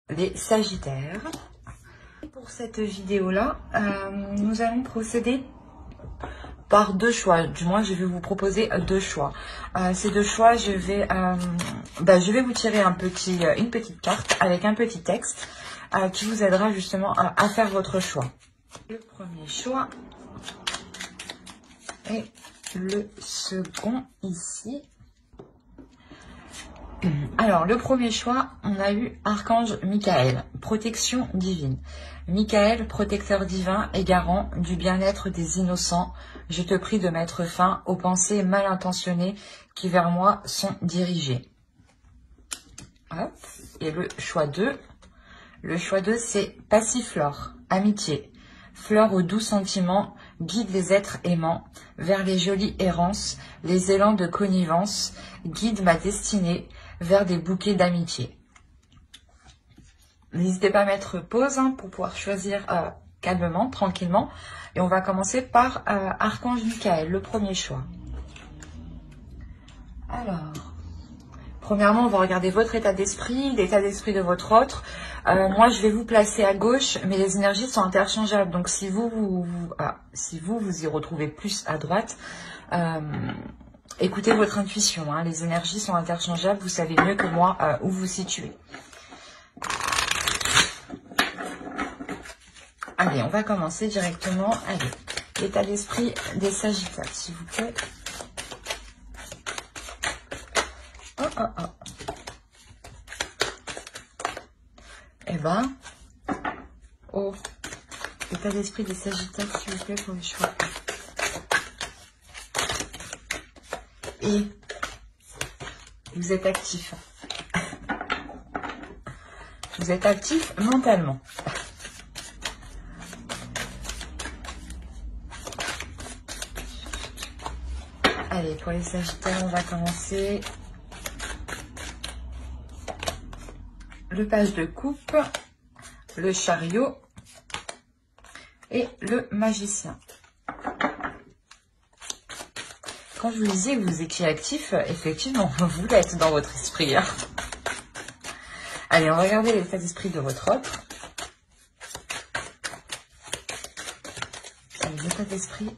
les Sagittaires. Pour cette vidéo-là, nous allons procéder par deux choix. Du moins, je vais vous proposer deux choix. Ces deux choix, je vais vous tirer une petite carte avec un petit texte qui vous aidera justement à faire votre choix. Le premier choix et le second ici. Alors, le premier choix, on a eu Archange Michael, protection divine. Michael, protecteur divin et garant du bien-être des innocents, je te prie de mettre fin aux pensées mal intentionnées qui vers moi sont dirigées. Hop. Et le choix 2. Le choix 2, c'est Passiflore, amitié. Fleur aux doux sentiments, guide les êtres aimants vers les jolies errances, les élans de connivence, guide ma destinée vers des bouquets d'amitié. N'hésitez pas à mettre pause pour pouvoir choisir calmement, tranquillement. Et on va commencer par Archange Michael, le premier choix. Alors, premièrement, on va regarder votre état d'esprit, l'état d'esprit de votre autre. Moi, je vais vous placer à gauche, mais les énergies sont interchangeables. Donc, si vous y retrouvez plus à droite, écoutez votre intuition. Les énergies sont interchangeables. Vous savez mieux que moi où vous situez. Allez, on va commencer directement. Allez, l'état d'esprit des Sagittaires, s'il vous plaît. Eh ben, l'état d'esprit des Sagittaires, s'il vous plaît, pour les choix. Et vous êtes actif. Vous êtes actif mentalement. Allez, pour les Sagittaires, on va commencer. Le page de coupe, le chariot et le magicien. Quand je vous disais que vous étiez actif, effectivement, vous l'êtes dans votre esprit. Allez, on va regarder l'état d'esprit de votre autre. L'état d'esprit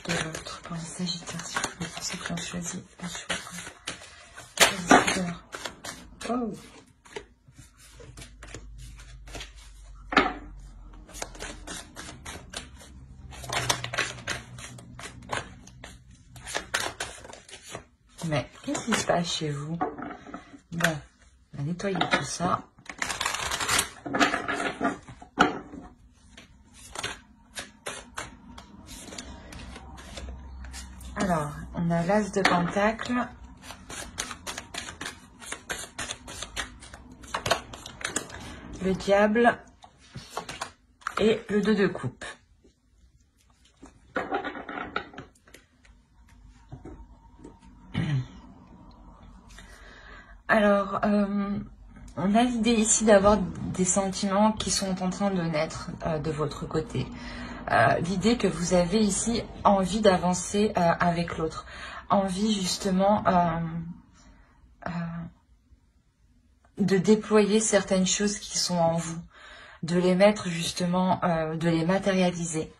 de l'autre pour les Sagittaires, s'il vous plaît, pour ceux qui ont choisi le choix. L'état d'esprit de leur... Oh. Mais qu'est-ce qui se passe chez vous? Bon, on va nettoyer tout ça. Alors, on a l'As de Pentacle. Le Diable. Et le 2 de coupe. Alors, on a l'idée ici d'avoir des sentiments qui sont en train de naître de votre côté. L'idée que vous avez ici envie d'avancer avec l'autre. Envie justement de déployer certaines choses qui sont en vous. De les mettre justement, de les matérialiser.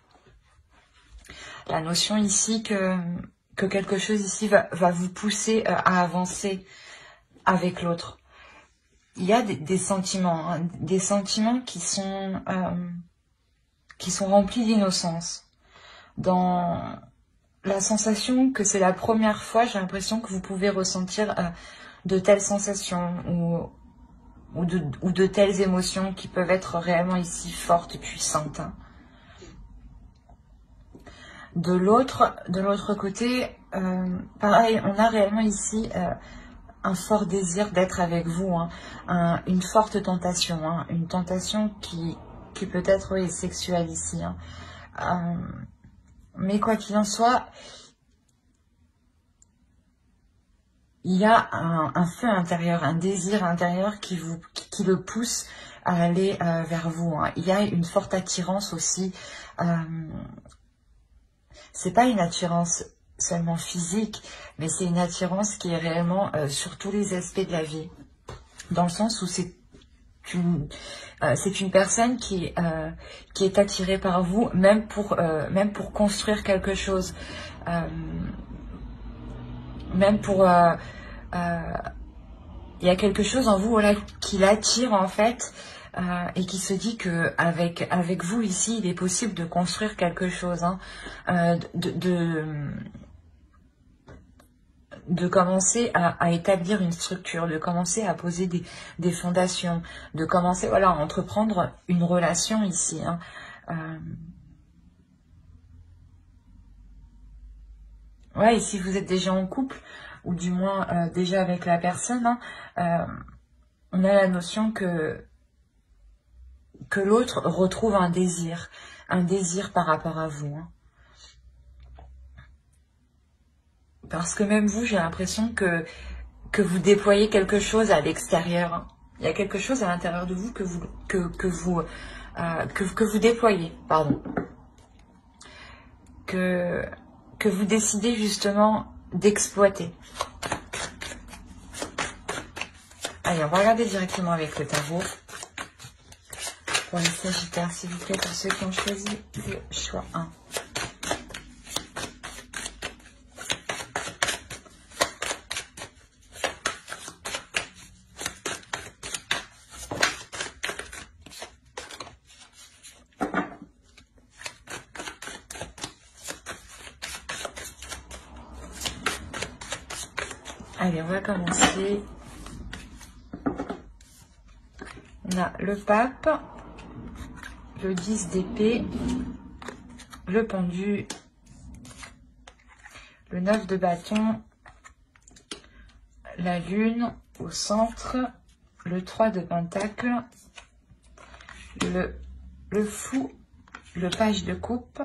La notion ici que quelque chose ici va vous pousser à avancer avec l'autre. Il y a des sentiments, des sentiments qui sont remplis d'innocence. Dans la sensation que c'est la première fois, j'ai l'impression que vous pouvez ressentir de telles sensations ou de telles émotions qui peuvent être réellement ici fortes, puissantes. De l'autre côté, pareil, on a réellement ici un fort désir d'être avec vous, une forte tentation, une tentation qui peut être sexuelle ici. Mais quoi qu'il en soit, il y a un feu intérieur, un désir intérieur qui le pousse à aller vers vous. Il y a une forte attirance aussi. C'est pas une attirance seulement physique, mais c'est une attirance qui est réellement sur tous les aspects de la vie. Dans le sens où c'est c'est une personne qui est attirée par vous, même pour construire quelque chose, même pour il y a quelque chose en vous, voilà, qui l'attire en fait, et qui se dit que avec vous ici, il est possible de construire quelque chose, hein, de commencer à établir une structure, de commencer à poser des fondations, de commencer, voilà, à entreprendre une relation ici, hein. Ouais, et si vous êtes déjà en couple, ou du moins déjà avec la personne, hein, on a la notion que l'autre retrouve un désir par rapport à vous, hein. Parce que même vous, j'ai l'impression que vous déployez quelque chose à l'extérieur, hein. Il y a quelque chose à l'intérieur de vous que vous déployez, pardon. Que vous décidez justement d'exploiter. Allez, on va regarder directement avec le tarot. Pour les Sagittaires, s'il vous plaît, pour ceux qui ont choisi le choix 1. Allez, on va commencer. On a le pape, le 10 d'épée, le pendu, le 9 de bâton, la lune au centre, le 3 de pentacle, le fou, le page de coupe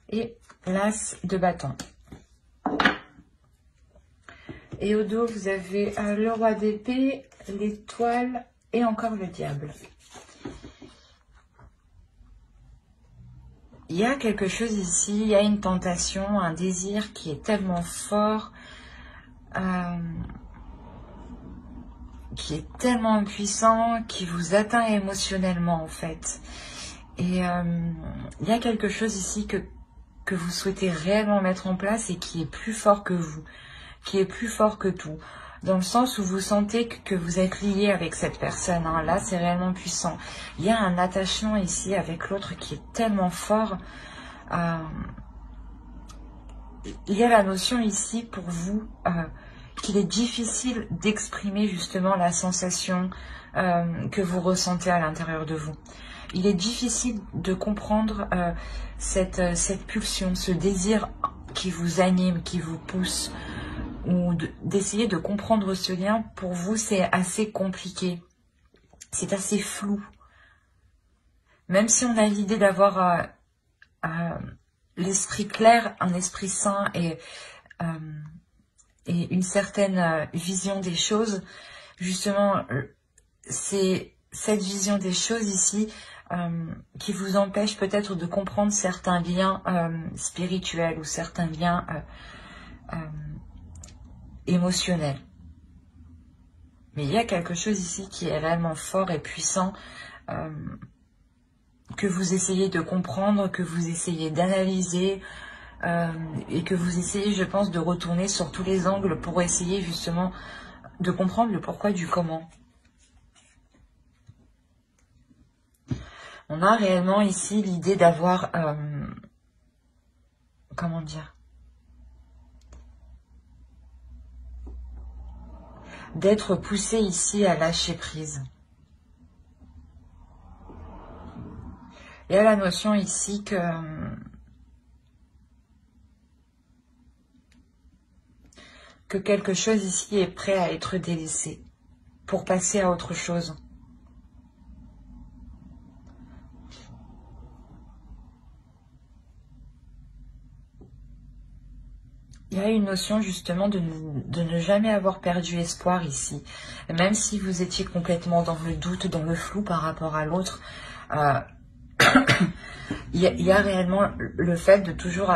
et l'as de bâton. Et au dos, vous avez le roi d'épée, l'étoile et encore le diable. Il y a quelque chose ici, il y a une tentation, un désir qui est tellement fort, qui est tellement puissant, qui vous atteint émotionnellement en fait. Et il y a quelque chose ici que vous souhaitez réellement mettre en place et qui est plus fort que vous, qui est plus fort que tout. Dans le sens où vous sentez que vous êtes lié avec cette personne, hein. Là, c'est réellement puissant. Il y a un attachement ici avec l'autre qui est tellement fort. Il y a la notion ici pour vous qu'il est difficile d'exprimer justement la sensation que vous ressentez à l'intérieur de vous. Il est difficile de comprendre cette pulsion, ce désir qui vous anime, qui vous pousse, ou d'essayer de comprendre ce lien. Pour vous, c'est assez compliqué. C'est assez flou. Même si on a l'idée d'avoir l'esprit clair, un esprit sain et une certaine vision des choses, justement, c'est cette vision des choses ici qui vous empêche peut-être de comprendre certains liens spirituels ou certains liens émotionnel. Mais il y a quelque chose ici qui est réellement fort et puissant, que vous essayez de comprendre, que vous essayez d'analyser, et que vous essayez, je pense, de retourner sur tous les angles pour essayer justement de comprendre le pourquoi du comment. On a réellement ici l'idée d'avoir, comment dire, d'être poussé ici à lâcher prise. Il y a la notion ici que quelque chose ici est prêt à être délaissé pour passer à autre chose. Il y a une notion justement de ne jamais avoir perdu espoir ici. Même si vous étiez complètement dans le doute, dans le flou par rapport à l'autre, il y a réellement le fait de toujours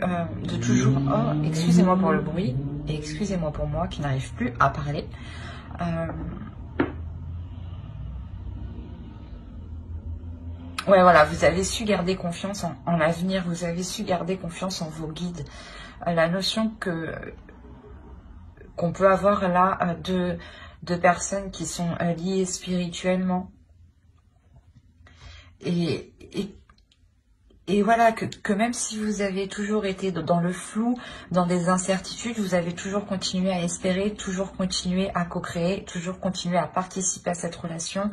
oh, excusez-moi pour le bruit, Et excusez-moi pour moi qui n'arrive plus à parler. Ouais, voilà, vous avez su garder confiance en l'avenir, vous avez su garder confiance en vos guides. La notion qu'on peut avoir là de personnes qui sont liées spirituellement. Et voilà, que même si vous avez toujours été dans le flou, dans des incertitudes, vous avez toujours continué à espérer, toujours continué à co-créer, toujours continué à participer à cette relation,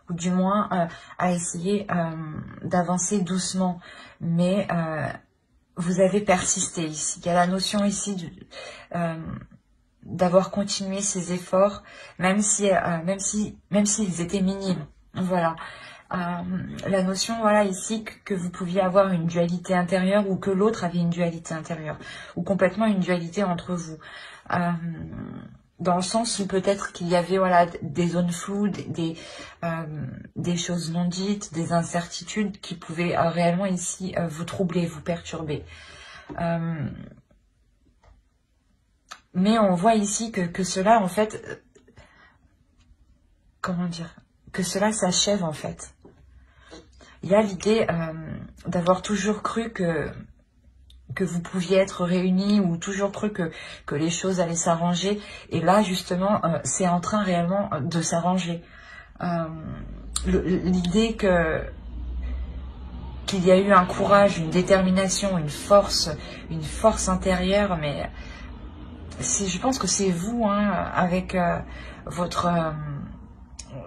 ou du moins à essayer d'avancer doucement. Mais vous avez persisté ici. Il y a la notion ici d'avoir continué ces efforts, même s'ils étaient minimes. Voilà. La notion, voilà, ici, que vous pouviez avoir une dualité intérieure ou que l'autre avait une dualité intérieure, ou complètement une dualité entre vous. Dans le sens où peut-être qu'il y avait, voilà, des zones floues, des choses non dites, des incertitudes qui pouvaient réellement ici vous troubler, vous perturber. Mais on voit ici que cela, en fait, comment dire, que cela s'achève, en fait. Il y a l'idée d'avoir toujours cru que vous pouviez être réunis ou toujours cru que les choses allaient s'arranger. Et là, justement, c'est en train réellement de s'arranger. L'idée qu'il y a eu un courage, une détermination, une force intérieure, mais je pense que c'est vous, hein, avec votre...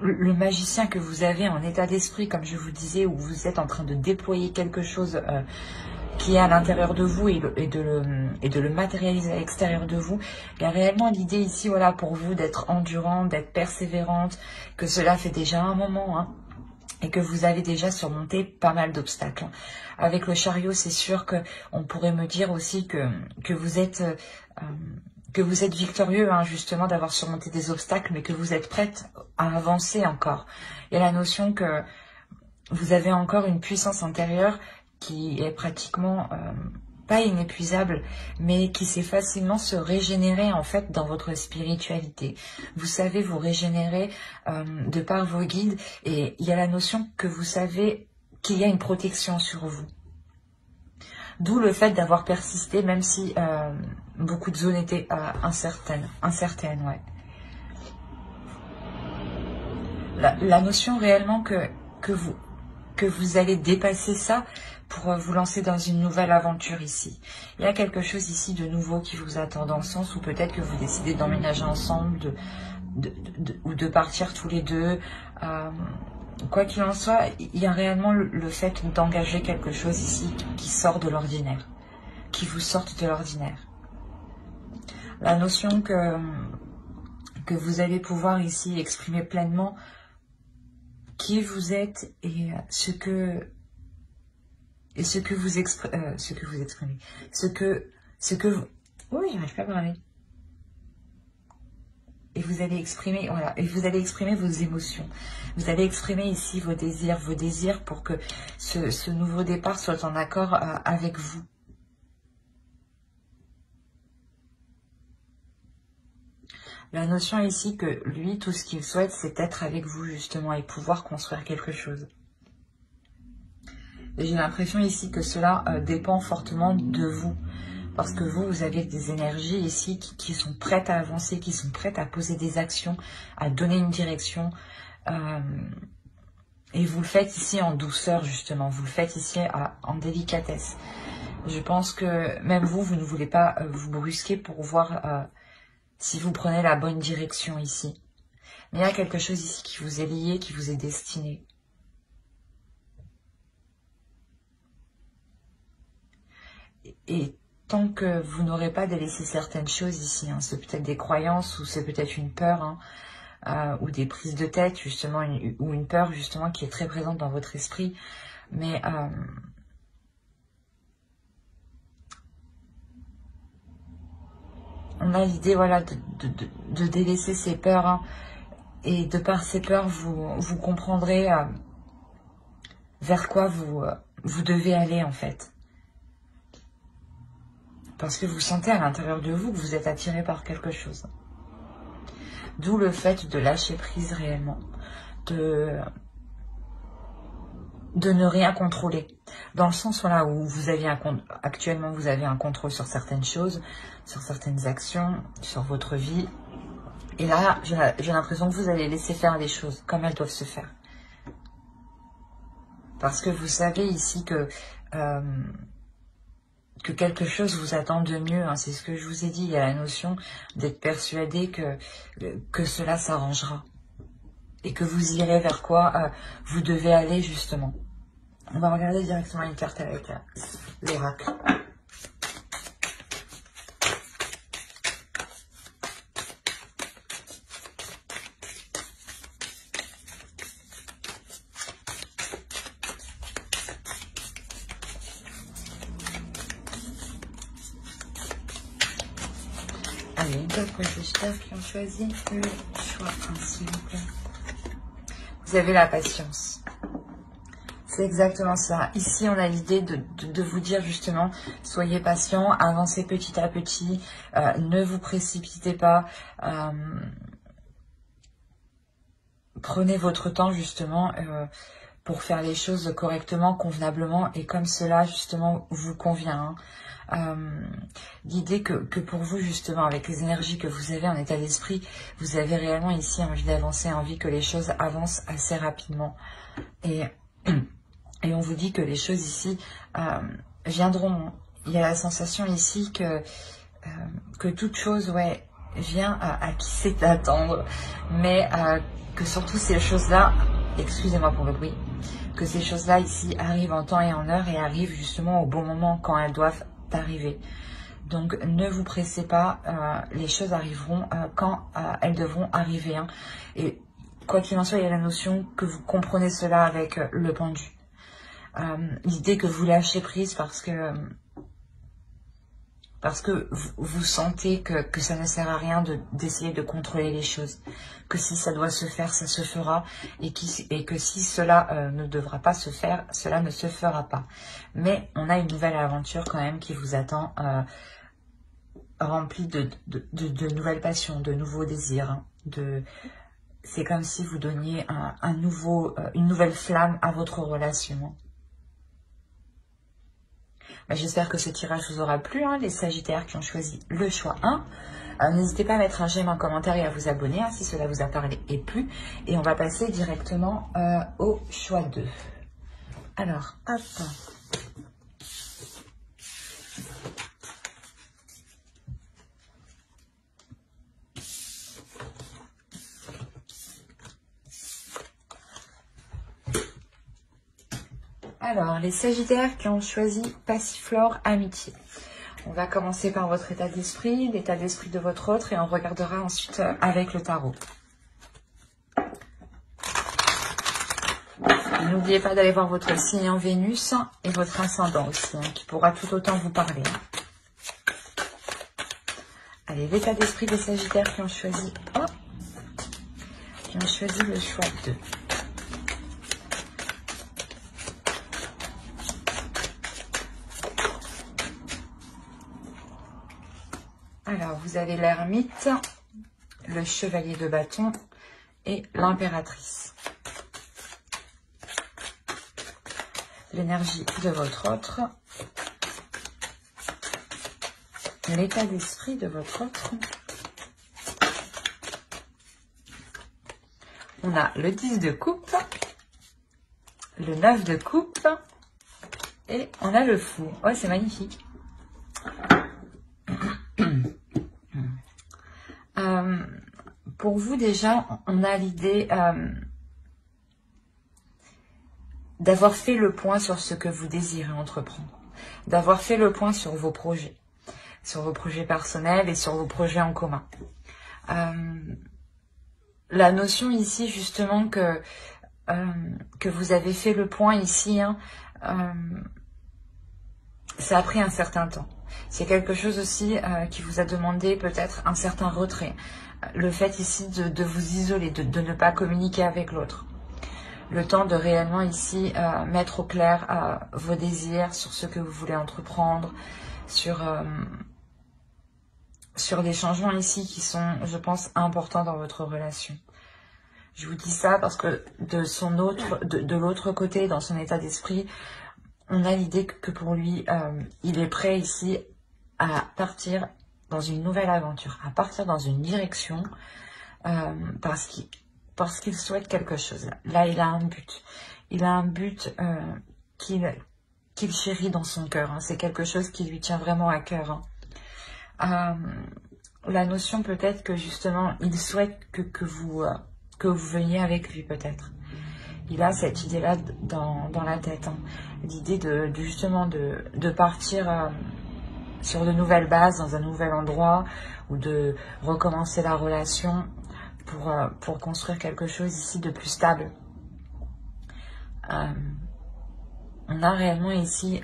le magicien que vous avez en état d'esprit, comme je vous disais, où vous êtes en train de déployer quelque chose qui est à l'intérieur de vous et de le matérialiser à l'extérieur de vous. Il y a réellement l'idée ici, voilà, pour vous d'être endurante, d'être persévérante, que cela fait déjà un moment, hein, et que vous avez déjà surmonté pas mal d'obstacles. Avec le chariot, c'est sûr qu'on pourrait me dire aussi que vous êtes victorieux, hein, justement, d'avoir surmonté des obstacles, mais que vous êtes prête à avancer encore. Il y a la notion que vous avez encore une puissance intérieure qui est pratiquement pas inépuisable, mais qui sait facilement se régénérer, en fait, dans votre spiritualité. Vous savez vous régénérer de par vos guides, et il y a la notion que vous savez qu'il y a une protection sur vous. D'où le fait d'avoir persisté, même si beaucoup de zones étaient incertaines, ouais. La notion réellement que vous allez dépasser ça pour vous lancer dans une nouvelle aventure ici. Il y a quelque chose ici de nouveau qui vous attend, dans le sens où peut-être que vous décidez d'emménager ensemble, ou de partir tous les deux. Quoi qu'il en soit, il y a réellement le fait d'engager quelque chose ici qui sort de l'ordinaire, qui vous sorte de l'ordinaire. La notion que vous allez pouvoir ici exprimer pleinement qui vous êtes et ce que vous exprimez, oui, j'arrive pas à parler. Et vous allez exprimer, voilà, et vous allez exprimer vos émotions. Vous allez exprimer ici vos désirs pour que ce nouveau départ soit en accord avec vous. La notion ici que lui, tout ce qu'il souhaite, c'est être avec vous, justement, et pouvoir construire quelque chose. Et j'ai l'impression ici que cela dépend fortement de vous. Parce que vous avez des énergies ici qui sont prêtes à avancer, qui sont prêtes à poser des actions, à donner une direction. Et vous le faites ici en douceur, justement. Vous le faites ici en délicatesse. Je pense que même vous ne voulez pas vous brusquer pour voir si vous prenez la bonne direction ici. Mais il y a quelque chose ici qui vous est lié, qui vous est destiné. Et tant que vous n'aurez pas délaissé certaines choses ici, hein, c'est peut-être des croyances ou c'est peut-être une peur, hein, ou des prises de tête, justement, ou une peur, justement, qui est très présente dans votre esprit. Mais on a l'idée, voilà, de délaisser ces peurs, hein, et de par ces peurs, vous comprendrez vers quoi vous devez aller, en fait. Parce que vous sentez à l'intérieur de vous que vous êtes attiré par quelque chose. D'où le fait de lâcher prise réellement. De ne rien contrôler. Dans le sens voilà, où vous avez actuellement vous avez un contrôle sur certaines choses, sur certaines actions, sur votre vie. Et là, j'ai l'impression que vous allez laisser faire les choses comme elles doivent se faire. Parce que vous savez ici que quelque chose vous attend de mieux. Hein. C'est ce que je vous ai dit. Il y a la notion d'être persuadé que cela s'arrangera. Et que vous irez vers quoi vous devez aller justement. On va regarder directement une carte avec l'oracle. Allez, une carte pour les Sagittaires qui ont choisi le choix 1, s'il vous plaît. Vous avez la patience. C'est exactement ça. Ici, on a l'idée de vous dire justement, soyez patient, avancez petit à petit, ne vous précipitez pas, prenez votre temps justement pour faire les choses correctement, convenablement et comme cela justement vous convient. Hein. L'idée que pour vous justement, avec les énergies que vous avez en état d'esprit, vous avez réellement ici envie d'avancer, envie que les choses avancent assez rapidement. Et on vous dit que les choses ici viendront. Il y a la sensation ici que toute chose vient à qui sait attendre. Mais que surtout ces choses-là, excusez-moi pour le bruit, que ces choses-là ici arrivent en temps et en heure et arrivent justement au bon moment quand elles doivent arriver. Donc ne vous pressez pas, les choses arriveront quand elles devront arriver. Hein. Et quoi qu'il en soit, il y a la notion que vous comprenez cela avec le pendu. L'idée que vous lâchez prise parce que vous sentez que ça ne sert à rien d'essayer de contrôler les choses. Que si ça doit se faire, ça se fera. Et que si cela ne devra pas se faire, cela ne se fera pas. Mais on a une nouvelle aventure quand même qui vous attend, remplie de nouvelles passions, de nouveaux désirs. Hein, c'est comme si vous donniez une nouvelle flamme à votre relation. J'espère que ce tirage vous aura plu, hein, les Sagittaires qui ont choisi le choix 1. N'hésitez pas à mettre un j'aime, un commentaire et à vous abonner si cela vous a parlé et plu. Et on va passer directement au choix 2. Alors, hop. Alors, les Sagittaires qui ont choisi Passiflore Amitié. On va commencer par votre état d'esprit, l'état d'esprit de votre autre, et on regardera ensuite avec le tarot. N'oubliez pas d'aller voir votre signe en Vénus et votre ascendant aussi, hein, qui pourra tout autant vous parler. Allez, l'état d'esprit des Sagittaires qui ont choisi le choix 2. Alors, vous avez l'ermite, le chevalier de bâton et l'impératrice. L'énergie de votre autre. L'état d'esprit de votre autre. On a le 10 de coupe, le 9 de coupe et on a le fou. Ouais, c'est magnifique. Pour vous, déjà, on a l'idée d'avoir fait le point sur ce que vous désirez entreprendre, d'avoir fait le point sur vos projets personnels et sur vos projets en commun. La notion ici, justement, que vous avez fait le point ici, hein, ça a pris un certain temps. C'est quelque chose aussi qui vous a demandé peut-être un certain retrait. Le fait ici de vous isoler, de ne pas communiquer avec l'autre. Le temps de réellement ici mettre au clair vos désirs sur ce que vous voulez entreprendre, sur des changements ici qui sont, je pense, importants dans votre relation. Je vous dis ça parce que de l'autre côté, dans son état d'esprit, on a l'idée que pour lui, il est prêt ici à partir dans une nouvelle aventure, à partir dans une direction, parce qu'il souhaite quelque chose. Là, il a un but. Il a un but qu'il chérit dans son cœur. Hein. C'est quelque chose qui lui tient vraiment à cœur. Hein. La notion peut-être que justement, il souhaite que vous veniez avec lui peut-être. Il a cette idée-là dans la tête. Hein. L'idée justement de partir sur de nouvelles bases, dans un nouvel endroit, ou de recommencer la relation pour construire quelque chose ici de plus stable. On a réellement ici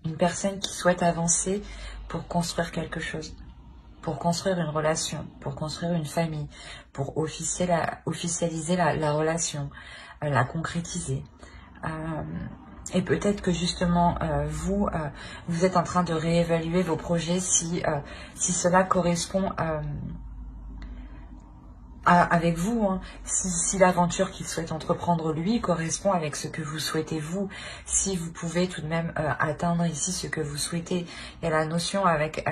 une personne qui souhaite avancer pour construire quelque chose, pour construire une relation, pour construire une famille, pour officialiser la relation, la concrétiser. Et peut-être que justement, vous êtes en train de réévaluer vos projets si cela correspond avec vous, hein. Si l'aventure qu'il souhaite entreprendre lui correspond avec ce que vous souhaitez vous, si vous pouvez tout de même atteindre ici ce que vous souhaitez. Il y a la notion avec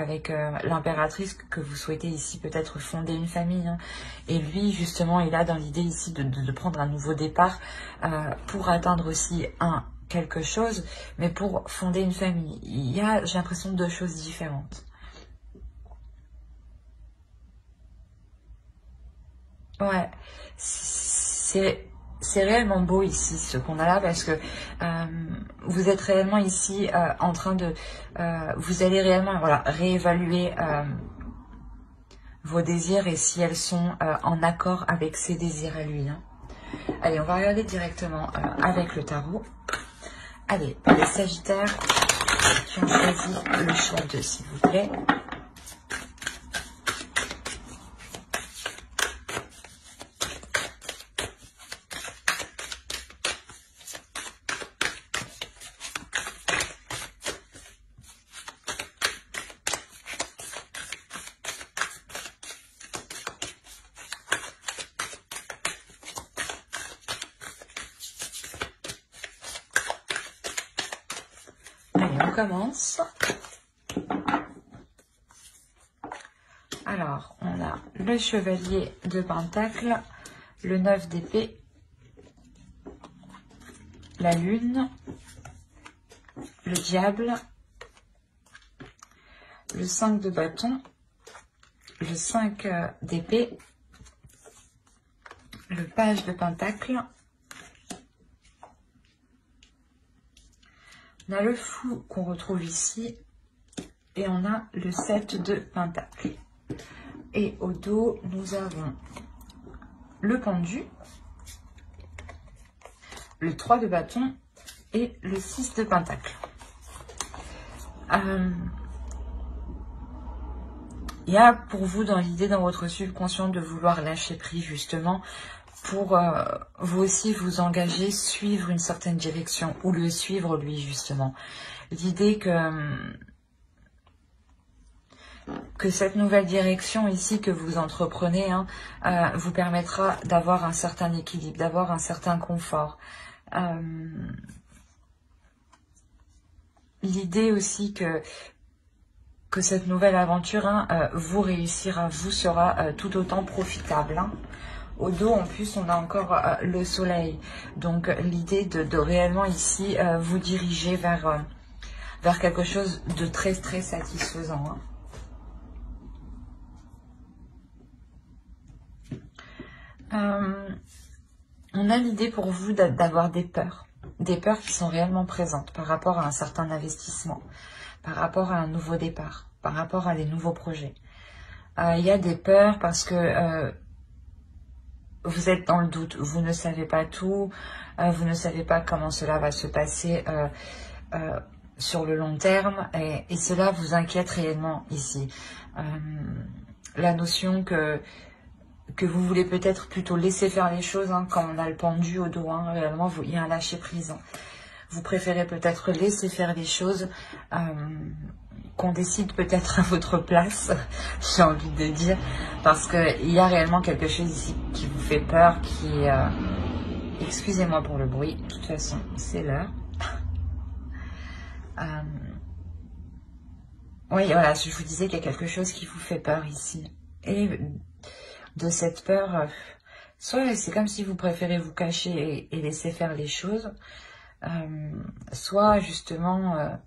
l'impératrice que vous souhaitez ici peut-être fonder une famille, hein. Et lui justement il a dans l'idée ici de prendre un nouveau départ pour atteindre aussi quelque chose, mais pour fonder une famille. Il y a, j'ai l'impression, deux choses différentes. Ouais, c'est réellement beau ici ce qu'on a là parce que vous êtes réellement ici en train de vous allez réellement réévaluer vos désirs et si elles sont en accord avec ses désirs à lui, hein. Allez, on va regarder directement avec le tarot. Allez, pour les Sagittaires qui ont choisi le choix de, s'il vous plaît. On commence. Alors, on a le chevalier de Pentacle, le 9 d'épée, la lune, le diable, le 5 de bâton, le 5 d'épée, le page de Pentacle. On a le fou qu'on retrouve ici et on a le 7 de Pentacle. Et au dos, nous avons le pendu, le 3 de bâton et le 6 de Pentacle. Il y a pour vous dans l'idée, dans votre subconscient, de vouloir lâcher prise justement pour vous aussi vous engager, suivre une certaine direction ou le suivre lui justement. L'idée que cette nouvelle direction ici que vous entreprenez vous permettra d'avoir un certain équilibre, d'avoir un certain confort. L'idée aussi que cette nouvelle aventure vous réussira, vous sera tout autant profitable. Au dos, en plus, on a encore le soleil. Donc, l'idée de réellement ici vous diriger vers quelque chose de très, très satisfaisant. On a l'idée pour vous d'avoir des peurs qui sont réellement présentes par rapport à un certain investissement, par rapport à un nouveau départ, par rapport à des nouveaux projets. Il y a des peurs parce que vous êtes dans le doute, vous ne savez pas tout, vous ne savez pas comment cela va se passer sur le long terme et cela vous inquiète réellement ici. La notion que vous voulez peut-être plutôt laisser faire les choses quand on a le pendu au dos, réellement il y a un lâcher prise. Vous préférez peut-être laisser faire les choses, qu'on décide peut-être à votre place, j'ai envie de dire, parce qu'il y a réellement quelque chose ici qui vous fait peur, qui... excusez-moi pour le bruit, de toute façon, c'est l'heure. Oui, voilà, je vous disais qu'il y a quelque chose qui vous fait peur ici. Et de cette peur, soit c'est comme si vous préférez vous cacher et laisser faire les choses, soit justement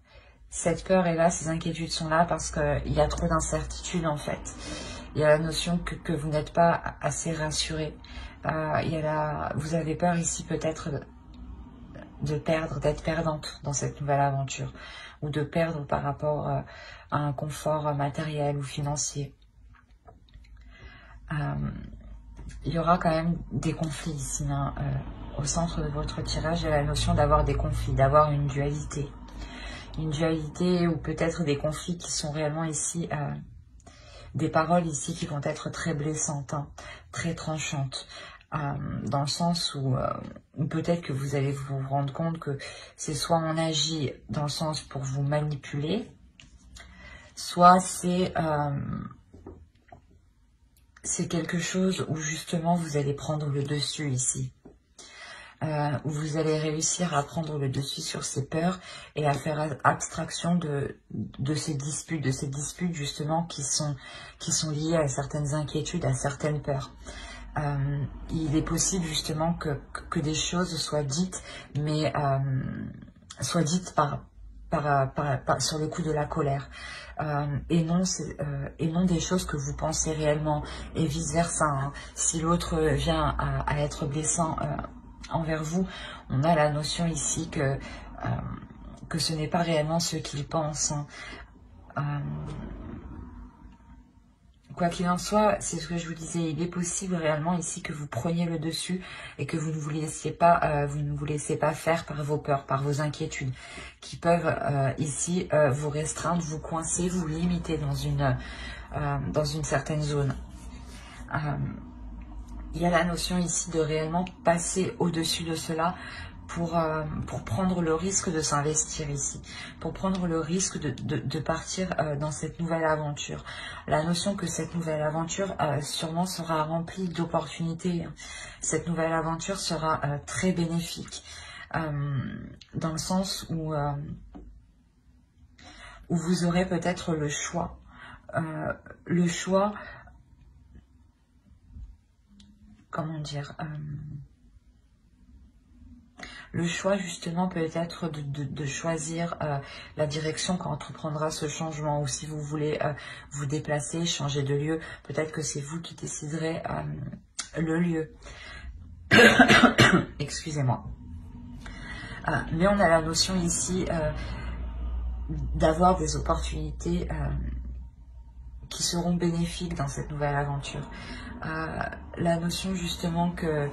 cette peur est là, ces inquiétudes sont là parce qu'il y a trop d'incertitudes en fait. Il y a la notion que vous n'êtes pas assez rassuré. Vous avez peur ici peut-être de perdre, d'être perdante dans cette nouvelle aventure, ou de perdre par rapport à un confort matériel ou financier. Il y aura quand même des conflits ici, hein, au centre de votre tirage. Il y a la notion d'avoir des conflits, d'avoir une dualité. Une dualité ou peut-être des conflits qui sont réellement ici, des paroles ici qui vont être très blessantes, hein, très tranchantes. Dans le sens où peut-être que vous allez vous rendre compte que c'est soit on agit dans le sens pour vous manipuler, soit c'est quelque chose où justement vous allez prendre le dessus ici. Où vous allez réussir à prendre le dessus sur ces peurs et à faire abstraction de ces disputes justement qui sont liées à certaines inquiétudes, à certaines peurs. Il est possible justement que des choses soient dites, mais soient dites sur le coup de la colère, et non des choses que vous pensez réellement, et vice versa, hein. Si l'autre vient à être blessant envers vous, on a la notion ici que ce n'est pas réellement ce qu'il pense, hein. Quoi qu'il en soit, c'est ce que je vous disais, il est possible réellement ici que vous preniez le dessus et que vous ne vous laissiez pas faire par vos peurs, par vos inquiétudes, qui peuvent ici vous restreindre, vous coincer, vous limiter dans une certaine zone. Il y a la notion ici de réellement passer au-dessus de cela pour prendre le risque de s'investir ici, pour prendre le risque de partir dans cette nouvelle aventure. La notion que cette nouvelle aventure sûrement sera remplie d'opportunités. Cette nouvelle aventure sera très bénéfique, dans le sens où vous aurez peut-être le choix. Comment dire, le choix justement peut-être de choisir la direction qu'entreprendra ce changement, ou si vous voulez vous déplacer, changer de lieu, peut-être que c'est vous qui déciderez le lieu. Excusez-moi. Mais on a la notion ici d'avoir des opportunités qui seront bénéfiques dans cette nouvelle aventure. La notion justement que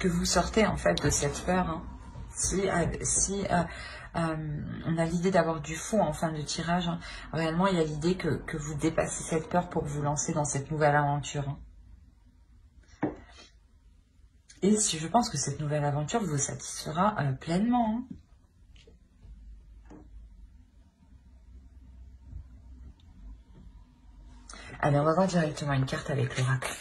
vous sortez en fait de cette peur, hein. Si on a l'idée d'avoir du fond en fin de tirage, hein, réellement il y a l'idée que vous dépassez cette peur pour vous lancer dans cette nouvelle aventure, hein. Et si je pense que cette nouvelle aventure vous satisfera pleinement, hein. Allez, on va voir directement une carte avec l'oracle.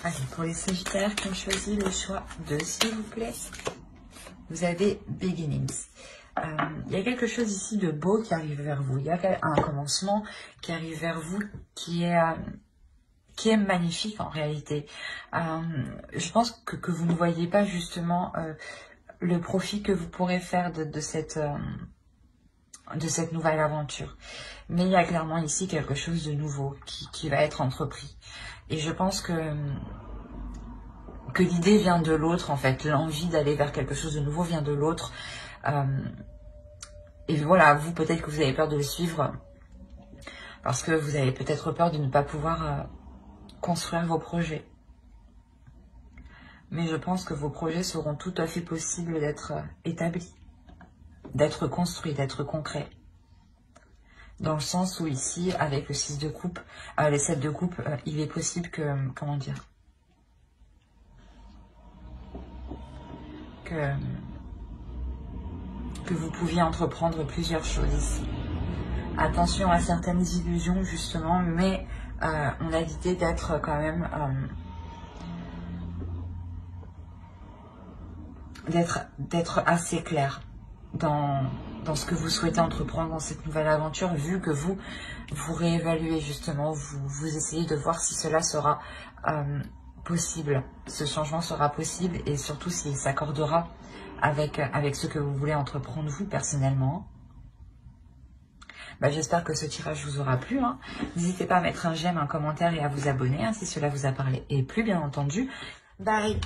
Allez, pour les Sagittaires qui ont choisi le choix 2, s'il vous plaît, vous avez Beginnings. Il y a quelque chose ici de beau qui arrive vers vous. Il y a un commencement qui arrive vers vous qui est magnifique en réalité. Je pense que vous ne voyez pas justement le profit que vous pourrez faire de cette nouvelle aventure. Mais il y a clairement ici quelque chose de nouveau qui va être entrepris. Et je pense que l'idée vient de l'autre en fait. L'envie d'aller vers quelque chose de nouveau vient de l'autre. Et voilà, vous, peut-être que vous avez peur de le suivre Parce que vous avez peut-être peur de ne pas pouvoir construire vos projets. Mais je pense que vos projets seront tout à fait possibles d'être établis, d'être construits, d'être concrets. Dans le sens où ici, avec le 6 de coupe, les 7 de coupe, il est possible que, comment dire, que vous pouviez entreprendre plusieurs choses ici. Attention à certaines illusions justement, mais on a l'idée d'être quand même, d'être assez clair dans ce que vous souhaitez entreprendre dans cette nouvelle aventure, vu que vous réévaluez justement, vous essayez de voir si cela sera possible, ce changement sera possible et surtout s'il s'accordera avec ce que vous voulez entreprendre vous personnellement. J'espère que ce tirage vous aura plu. N'hésitez pas à mettre un j'aime, un commentaire et à vous abonner si cela vous a parlé et plu bien entendu. Bye.